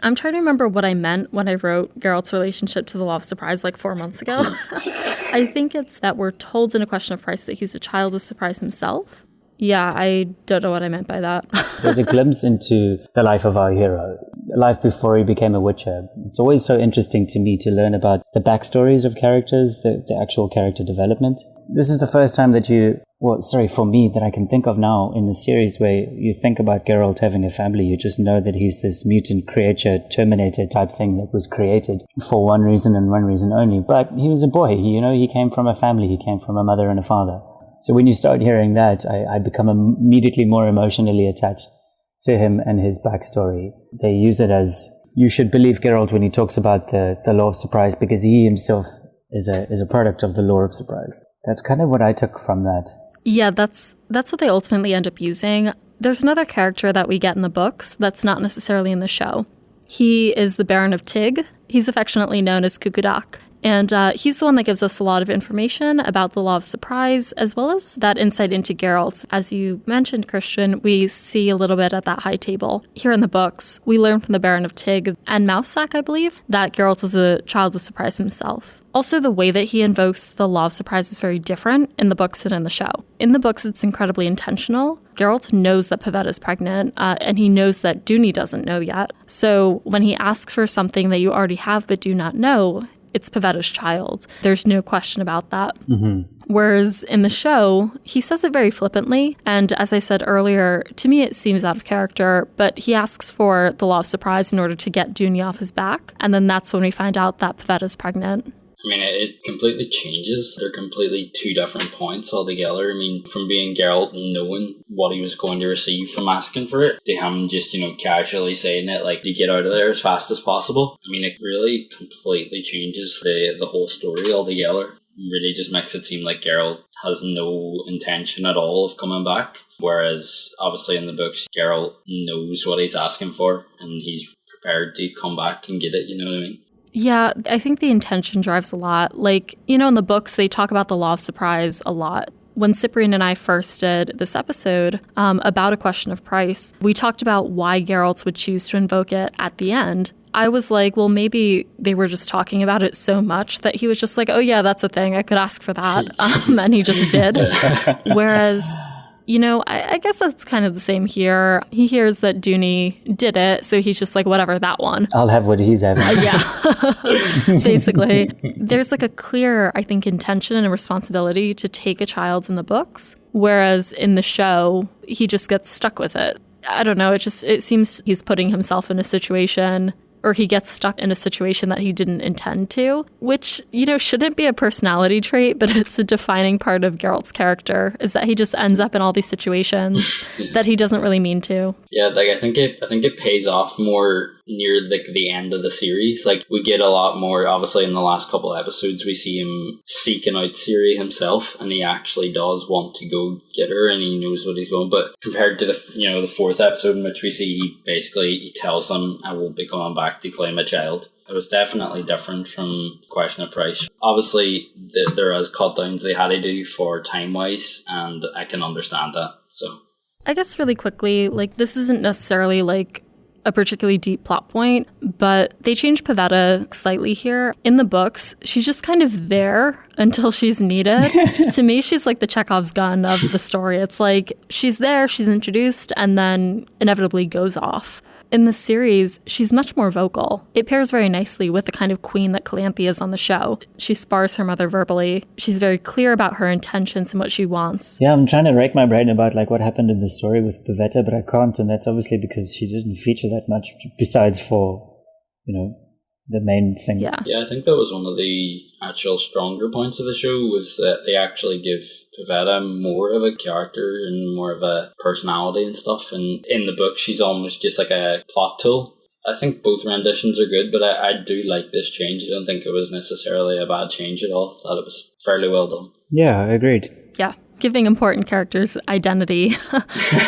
I'm trying to remember what I meant when I wrote Geralt's relationship to the Law of Surprise 4 months ago. I think it's that we're told in A Question of Price that he's a child of surprise himself. Yeah, I don't know what I meant by that. There's a glimpse into the life of our hero, life before he became a Witcher. It's always so interesting to me to learn about the backstories of characters, the actual character development. This is the first time that for me, that I can think of now in the series where you think about Geralt having a family. You just know that he's this mutant creature, Terminator type thing that was created for one reason and one reason only. But he was a boy, he came from a family, he came from a mother and a father. So when you start hearing that, I become immediately more emotionally attached to him and his backstory. They use it as, you should believe Geralt when he talks about the Law of Surprise, because he himself is a product of the Law of Surprise. That's kind of what I took from that. Yeah, that's what they ultimately end up using. There's another character that we get in the books that's not necessarily in the show. He is the Baron of Tig. He's affectionately known as Kukudak. And he's the one that gives us a lot of information about the Law of Surprise, as well as that insight into Geralt. As you mentioned, Christian, we see a little bit at that high table. Here in the books, we learn from the Baron of Tig and Mousesack, I believe, that Geralt was a child of surprise himself. Also, the way that he invokes the Law of Surprise is very different in the books than in the show. In the books, it's incredibly intentional. Geralt knows that Pavetta is pregnant, and he knows that Duny doesn't know yet. So when he asks for something that you already have but do not know, it's Pavetta's child. There's no question about that. Mm-hmm. Whereas in the show, he says it very flippantly. And as I said earlier, to me it seems out of character, but he asks for the Law of Surprise in order to get Duny off his back. And then that's when we find out that Pavetta's pregnant. I mean, it completely changes. They're completely two different points altogether. I mean, from being Geralt and knowing what he was going to receive from asking for it, to him just, casually saying it, to get out of there as fast as possible. I mean, it really completely changes the whole story altogether. It really just makes it seem like Geralt has no intention at all of coming back. Whereas, obviously, in the books, Geralt knows what he's asking for, and he's prepared to come back and get it, you know what I mean? Yeah, I think the intention drives a lot. In the books, they talk about the Law of Surprise a lot. When Cyprian and I first did this episode about A Question of Price, we talked about why Geralt would choose to invoke it at the end. I was like, well, maybe they were just talking about it so much that he was just like, oh yeah, that's a thing. I could ask for that. And he just did. Whereas, you know, I guess that's kind of the same here. He hears that Dooney did it, so he's just like, whatever, that one. I'll have what he's having. Yeah, basically. There's like a clear, I think, intention and responsibility to take a child in the books, whereas in the show, he just gets stuck with it. I don't know, it seems he's putting himself in a situation, or he gets stuck in a situation that he didn't intend to, which, you know, shouldn't be a personality trait, but it's a defining part of Geralt's character, is that he just ends up in all these situations that he doesn't really mean to. Yeah, like I think it pays off more near the end of the series. Like, we get a lot more, obviously in the last couple of episodes we see him seeking out Ciri himself, and he actually does want to go get her, and he knows what he's going. But compared to the fourth episode, in which we see he tells them, I won't be coming back to claim a child. It was definitely different from Question of Price. Obviously there is cut downs they had to do for time wise, and I can understand that. So I guess really quickly, like, this isn't necessarily like a particularly deep plot point, but they changed Pavetta slightly here. In the books, she's just kind of there until she's needed. To me, she's like the Chekhov's gun of the story. It's like she's there, she's introduced, and then inevitably goes off. In the series, she's much more vocal. It pairs very nicely with the kind of queen that Calanthe is on the show. She spars her mother verbally. She's very clear about her intentions and what she wants. Yeah, I'm trying to rake my brain about like what happened in the story with Pavetta, but I can't, and that's obviously because she didn't feature that much besides for, you know, the main thing. Yeah, I think that was one of the actual stronger points of the show, was that they actually give Pavetta more of a character and more of a personality and stuff. And in the book, she's almost just like a plot tool. I think both renditions are good, but I do like this change. I don't think it was necessarily a bad change at all. I thought it was fairly well done. Yeah, I agreed. Yeah, giving important characters identity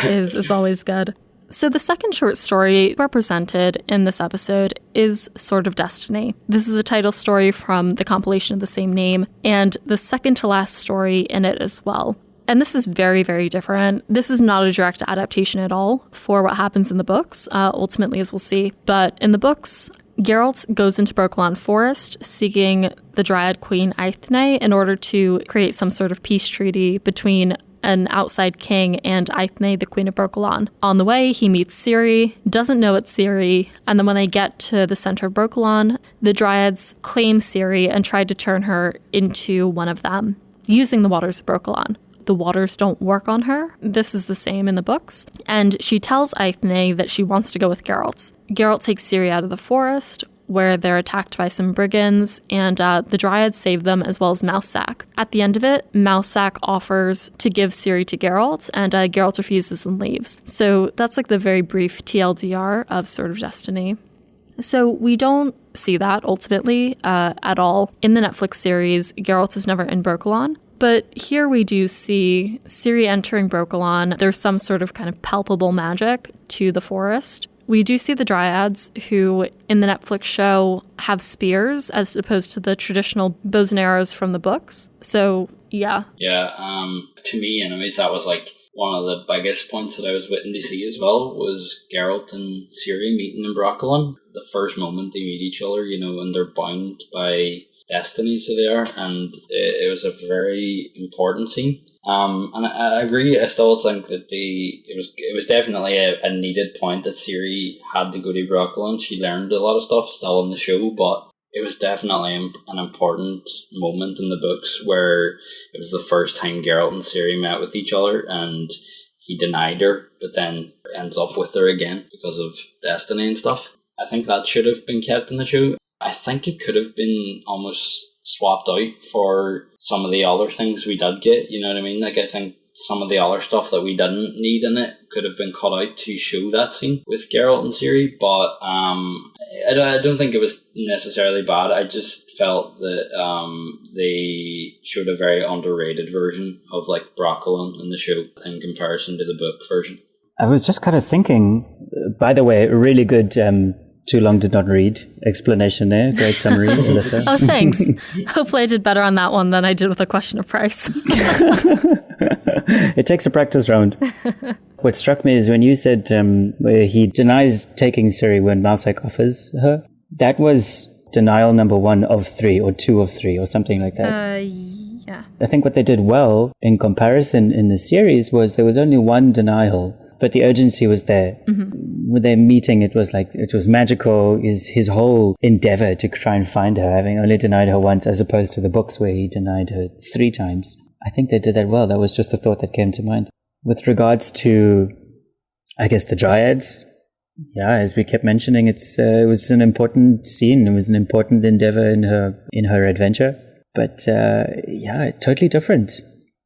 is always good. So the second short story represented in this episode is Sword of Destiny. This is the title story from the compilation of the same name, and the second to last story in it as well. And this is very, very different. This is not a direct adaptation at all for what happens in the books, ultimately, as we'll see. But in the books, Geralt goes into Brokelon Forest seeking the Dryad Queen Eithne in order to create some sort of peace treaty between an outside king and Eithne, the Queen of Brokelon. On the way, he meets Ciri, doesn't know it's Ciri, and then when they get to the center of Brokelon, the Dryads claim Ciri and try to turn her into one of them, using the Waters of Brokelon. The waters don't work on her. This is the same in the books. And she tells Eithne that she wants to go with Geralt. Geralt takes Ciri out of the forest, where they're attacked by some brigands, and the Dryads save them, as well as Mousesack. At the end of it, Mousesack offers to give Ciri to Geralt, and Geralt refuses and leaves. So that's like the very brief TLDR of Sword of Destiny. So we don't see that, ultimately, at all. In the Netflix series, Geralt is never in Brokelon. But here we do see Ciri entering Brokelon. There's some sort of kind of palpable magic to the forest. We do see the Dryads, who in the Netflix show have spears as opposed to the traditional bows and arrows from the books. So, yeah. Yeah, to me, anyways, that was like one of the biggest points that I was waiting to see as well, was Geralt and Ciri meeting in Brokelon. The first moment they meet each other, you know, and they're bound by destiny, so they are, and it was a very important scene. And I agree. I still think that it was definitely a needed point that Ciri had to go to Brokelon. She learned a lot of stuff still in the show, but it was definitely an important moment in the books where it was the first time Geralt and Ciri met with each other, and he denied her, but then ends up with her again because of destiny and stuff. I think that should have been kept in the show. I think it could have been almost swapped out for some of the other things we did get, you know what I mean? Like, I think some of the other stuff that we didn't need in it could have been cut out to show that scene with Geralt and Ciri, but I don't think it was necessarily bad. I just felt that they showed a very underrated version of like Brokelon in the show in comparison to the book version. I was just kind of thinking, by the way, a really good Too long did not read. Explanation there. Great summary, Alyssa. Oh, thanks. Hopefully I did better on that one than I did with a question of price. It takes a practice round. What struck me is when you said where he denies taking Ciri when Mousehike offers her. That was denial number 1 of 3 or 2 of 3 or something like that. Yeah. I think what they did well in comparison in the series was there was only one denial, but the urgency was there. With their meeting, it was magical. His whole endeavor to try and find her, having only denied her once, as opposed to the books where he denied her 3 times. I think they did that well. That was just a thought that came to mind. With regards to, I guess, the Dryads, yeah, as we kept mentioning, it was an important scene. It was an important endeavor in her adventure. But yeah, totally different.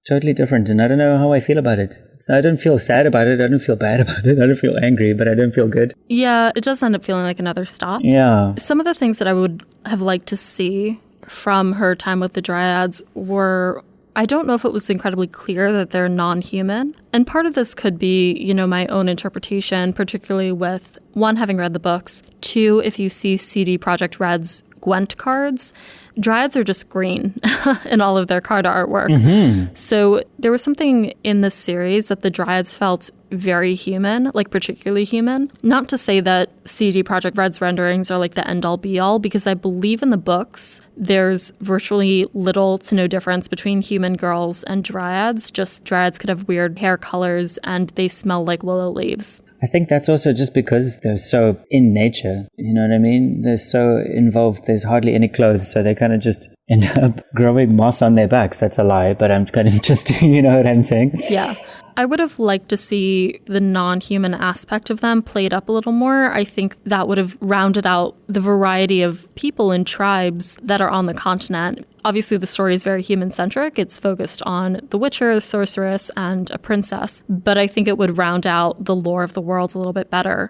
Totally different. And I don't know how I feel about it. So I don't feel sad about it. I don't feel bad about it. I don't feel angry, but I don't feel good. Yeah, it does end up feeling like another stop. Yeah. Some of the things that I would have liked to see from her time with the Dryads were, I don't know if it was incredibly clear that they're non-human. And part of this could be, my own interpretation, particularly with, 1, having read the books, 2, if you see CD Projekt Red's Gwent cards, Dryads are just green in all of their card artwork. So there was something in this series that the Dryads felt very human, like particularly human. Not to say that CD Projekt Red's renderings are like the end-all be-all, because I believe in the books there's virtually little to no difference between human girls and Dryads. Just Dryads could have weird hair colors and they smell like willow leaves. I think that's also just because they're so in nature, you know what I mean? They're so involved, there's hardly any clothes, so they kind of just end up growing moss on their backs. That's a lie, but I'm kind of just, you know what I'm saying? Yeah. I would have liked to see the non-human aspect of them played up a little more. I think that would have rounded out the variety of people and tribes that are on the continent. Obviously, the story is very human-centric. It's focused on the Witcher, the sorceress, and a princess. But I think it would round out the lore of the worlds a little bit better.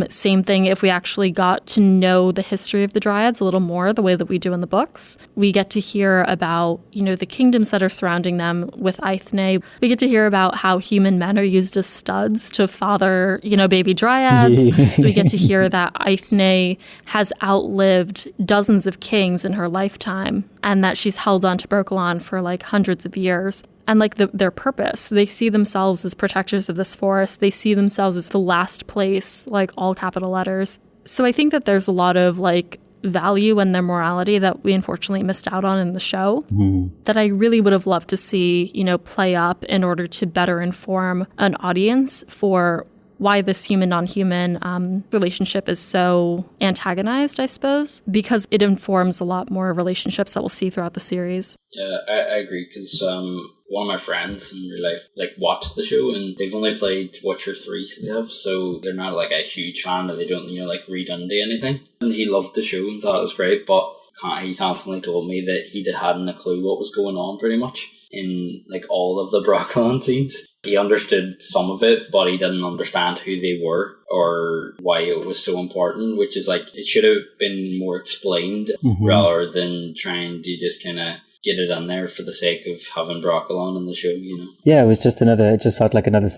Same thing if we actually got to know the history of the Dryads a little more, the way that we do in the books. We get to hear about, the kingdoms that are surrounding them with Eithne. We get to hear about how human men are used as studs to father, baby Dryads. We get to hear that Eithne has outlived dozens of kings in her lifetime, and that she's held on to Brokelon for like hundreds of years. And like their purpose, they see themselves as protectors of this forest. They see themselves as the last place, like all capital letters. So I think that there's a lot of like value in their morality that we unfortunately missed out on in the show that I really would have loved to see, play up in order to better inform an audience for why this human-non-human relationship is so antagonized, I suppose, because it informs a lot more relationships that we'll see throughout the series. Yeah, I agree, because one of my friends in real life watched the show, and they've only played Witcher 3, so they're not like a huge fan, and they don't read into anything. And he loved the show and thought it was great, but he constantly told me that he hadn't a clue what was going on pretty much in all of the Brokelon scenes. He understood some of it, but he didn't understand who they were or why it was so important, which is it should have been more explained rather than trying to just kind of get it on there for the sake of having Brokelon in the show, Yeah, it just felt like another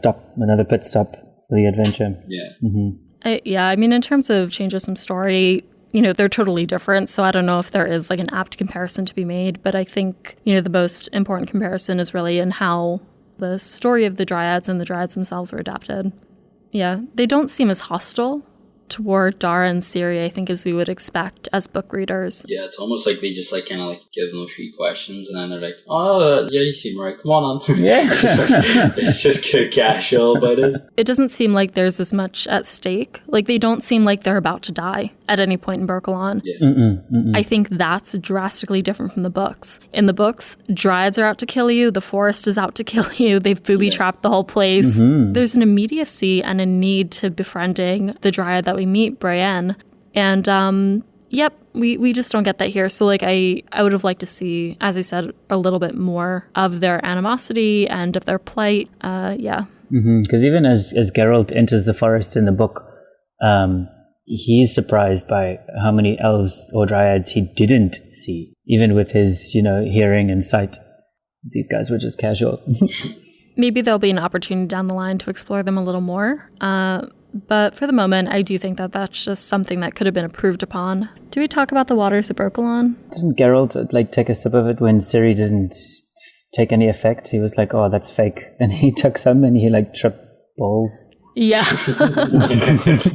pit stop for the adventure. Yeah. I mean, in terms of changes from story, they're totally different. So I don't know if there is an apt comparison to be made. But I think, the most important comparison is really in how the story of the Dryads and the Dryads themselves were adapted. Yeah, they don't seem as hostile toward Dara and Siri, I think, as we would expect as book readers. Yeah, it's almost like they just give them a few questions and then they're like, oh, yeah, you seem right, come on. Yeah. It's just so casual about it. It doesn't seem like there's as much at stake. They don't seem like they're about to die at any point in Brokelon. Yeah. I think that's drastically different from the books. In the books, Dryads are out to kill you, the forest is out to kill you, they've booby-trapped the whole place. There's an immediacy and a need to befriending the Dryad that we meet, Brienne. And we just don't get that here. So I would have liked to see, as I said, a little bit more of their animosity and of their plight. Because even as Geralt enters the forest in the book, he's surprised by how many elves or dryads he didn't see, even with his hearing and sight. These guys were just casual. Maybe there'll be an opportunity down the line to explore them a little more. but for the moment, I do think that that's just something that could have been improved upon. Do we talk about the Waters of Brokelon? Didn't Geralt like take a sip of it when Ciri didn't take any effect? He was like, oh, that's fake. And he took some and he like tripped balls. Yeah.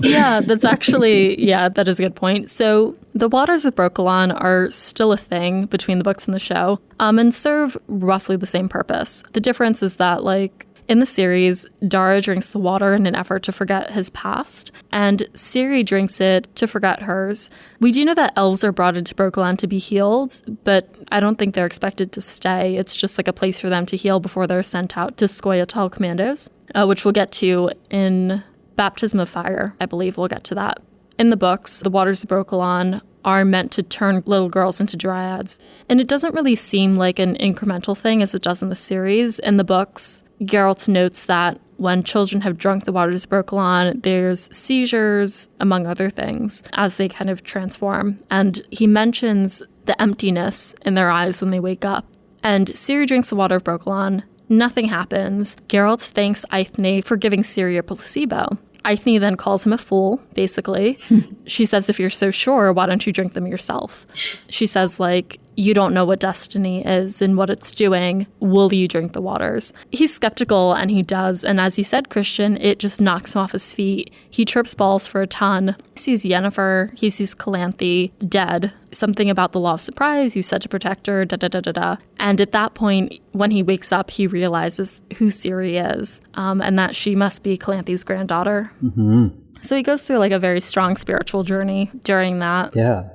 Yeah, that's actually, that is a good point. So the Waters of Brokelon are still a thing between the books and the show, and serve roughly the same purpose. The difference is that, like, in the series, Dara drinks the water in an effort to forget his past, and Ciri drinks it to forget hers. We do know that elves are brought into Brokelon to be healed, but I don't think they're expected to stay. It's just like a place for them to heal before they're sent out to Scoia'tael Commandos, which we'll get to in Baptism of Fire. I believe we'll get to that. In the books, the Waters of Brokelon are meant to turn little girls into dryads, and it doesn't really seem like an incremental thing as it does in the series. In the books, Geralt notes that when children have drunk the Waters of Brokelon, there's seizures, among other things, as they kind of transform. And he mentions the emptiness in their eyes when they wake up. And Ciri drinks the water of Brokelon. Nothing happens. Geralt thanks Eithne for giving Ciri a placebo. Eithne then calls him a fool, basically. She says, if you're so sure, why don't you drink them yourself? She says, like, you don't know what destiny is and what it's doing. Will you drink the waters? He's skeptical, and he does. And as you said, Christian, it just knocks him off his feet. He trips balls for a ton. He sees Yennefer. He sees Calanthe dead. Something about the law of surprise. You said to protect her, da-da-da-da-da. And at that point, when he wakes up, he realizes who Ciri is, and that she must be Calanthe's granddaughter. Mm-hmm. So he goes through like a very strong spiritual journey during that. Yeah.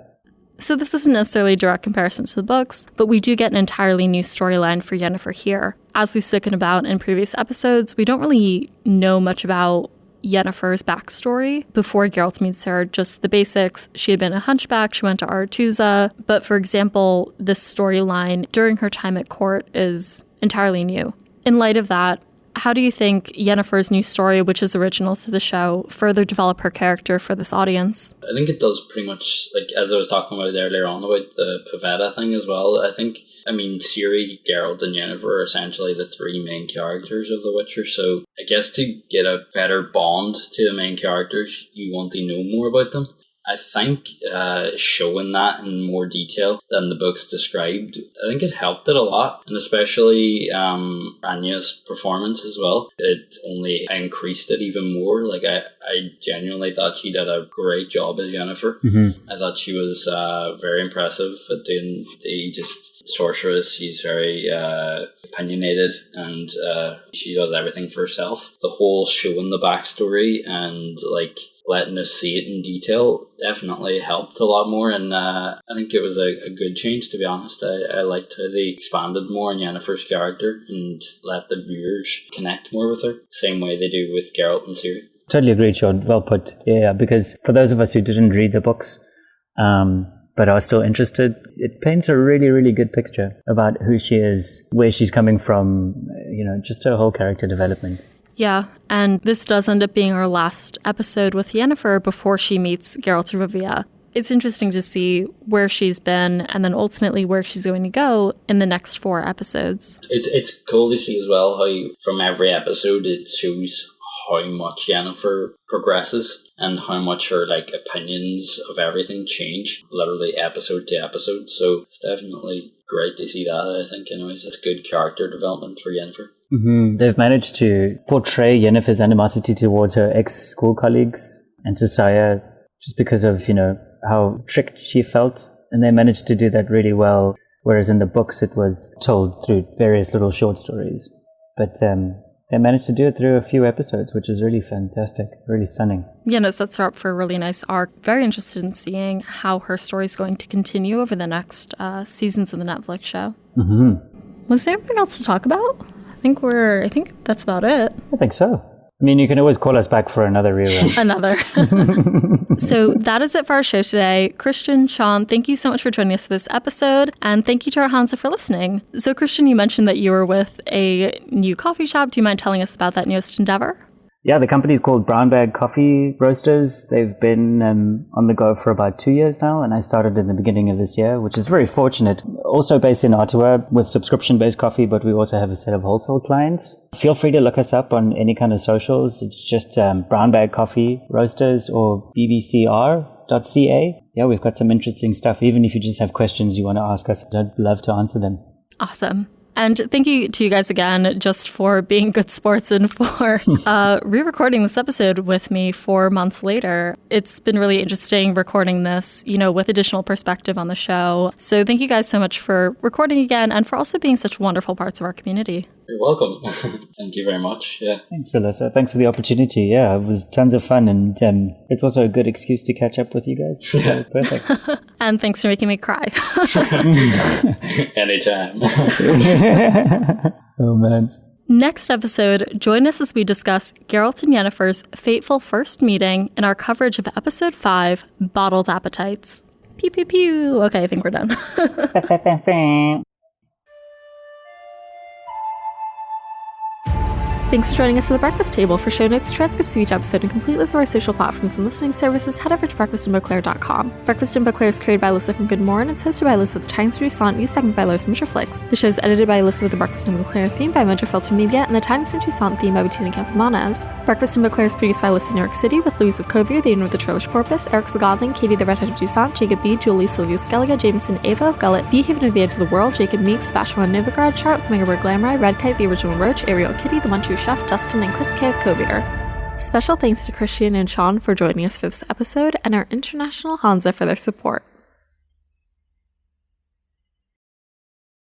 So this isn't necessarily a direct comparison to the books, but we do get an entirely new storyline for Yennefer here. As we've spoken about in previous episodes, we don't really know much about Yennefer's backstory before Geralt meets her, just the basics. She had been a hunchback, she went to Aretuza, but for example, this storyline during her time at court is entirely new. In light of that, how do you think Yennefer's new story, which is original to the show, further develop her character for this audience? I think it does pretty much, like, as I was talking about earlier on about the Pavetta thing as well. I mean, Ciri, Geralt, and Yennefer are essentially the three main characters of The Witcher, so I guess to get a better bond to the main characters, you want to know more about them. I think showing that in more detail than the books described, I think it helped it a lot, and especially Anya's performance as well. It only increased it even more. Like, I genuinely thought she did a great job as Yennefer. Mm-hmm. I thought she was very impressive at doing the just sorceress. She's very opinionated, and she does everything for herself. The whole showing the backstory and, like, letting us see it in detail definitely helped a lot more, and I think it was a good change, to be honest. I liked how they expanded more on Yennefer's character and let the viewers connect more with her, same way they do with Geralt and Ciri. Totally agreed, Shaun. Well put. Yeah, because for those of us who didn't read the books, but are still interested, it paints a really, really good picture about who she is, where she's coming from, just her whole character development. Yeah, and this does end up being our last episode with Yennefer before she meets Geralt of Rivia. It's interesting to see where she's been and then ultimately where she's going to go in the next 4 episodes. It's cool to see as well how from every episode it shows how much Yennefer progresses and how much her opinions of everything change, literally episode to episode. So it's definitely great to see that, I think, anyways. It's good character development for Yennefer. Mm-hmm. They've managed to portray Yennefer's animosity towards her ex-school colleagues and to Saya just because of, how tricked she felt. And they managed to do that really well, whereas in the books it was told through various little short stories. But they managed to do it through a few episodes, which is really fantastic, really stunning. Yeah, no, it sets her up for a really nice arc. Very interested in seeing how her story is going to continue over the next seasons of the Netflix show. Mm-hmm. Was there anything else to talk about? I think that's about it. I think so. I mean, you can always call us back for another rerun. Another. So that is it for our show today. Christian, Shaun, thank you so much for joining us for this episode. And thank you to our Hanza for listening. So Christian, you mentioned that you were with a new coffee shop. Do you mind telling us about that newest endeavor? Yeah, the company's called Brown Bag Coffee Roasters. They've been on the go for about 2 years now, and I started in the beginning of this year, which is very fortunate. Also based in Ottawa with subscription-based coffee, but we also have a set of wholesale clients. Feel free to look us up on any kind of socials. It's just Brown Bag Coffee Roasters or bbcr.ca. Yeah, we've got some interesting stuff. Even if you just have questions you want to ask us, I'd love to answer them. Awesome. And thank you to you guys again just for being good sports and for re-recording this episode with me 4 months later. It's been really interesting recording this, with additional perspective on the show. So thank you guys so much for recording again and for also being such wonderful parts of our community. You're welcome. Thank you very much. Yeah. Thanks, Alyssa. Thanks for the opportunity. Yeah, it was tons of fun, and it's also a good excuse to catch up with you guys. So perfect. And thanks for making me cry. Anytime. Oh, man. Next episode, join us as we discuss Geralt and Yennefer's fateful first meeting in our coverage of episode 5, Bottled Appetites. Pew, pew, pew. Okay, I think we're done. Thanks for joining us at the Breakfast Table. For show notes, transcripts of each episode, and complete list of our social platforms and listening services, head over to breakfastandbeauclair.com. Breakfast and Beauclair is created by Alyssa from GoodMorhen and it's hosted by Alyssa with the Tidings from Tucson, news segment by Lois Mitchellflix. The show is edited by Alyssa with the Breakfast and Beauclair theme by Mojo Filter Media and the Tidings from Tucson theme by Bettina Campomanes. Breakfast and Beauclair is produced by Alyssa in New York City with Louise of Covier, the owner of the Trailer's Porpoise, Eric Sagodling, Katie the Redhead of Tucson, Jacob B, Julie, Sylvia Skellige, Jameson, Ava of Gullet, B Haven of the Edge of the World, Jacob Meeks, Sebastian von Novigrad, Charlotte Megaberg Glamrai, Red Kite, the Original Roach, Ariel Kitty, the One True Chef, Dustin, and Chris K of Covier. Special thanks to Christiaan and Shaun for joining us for this episode and our international Hanza for their support.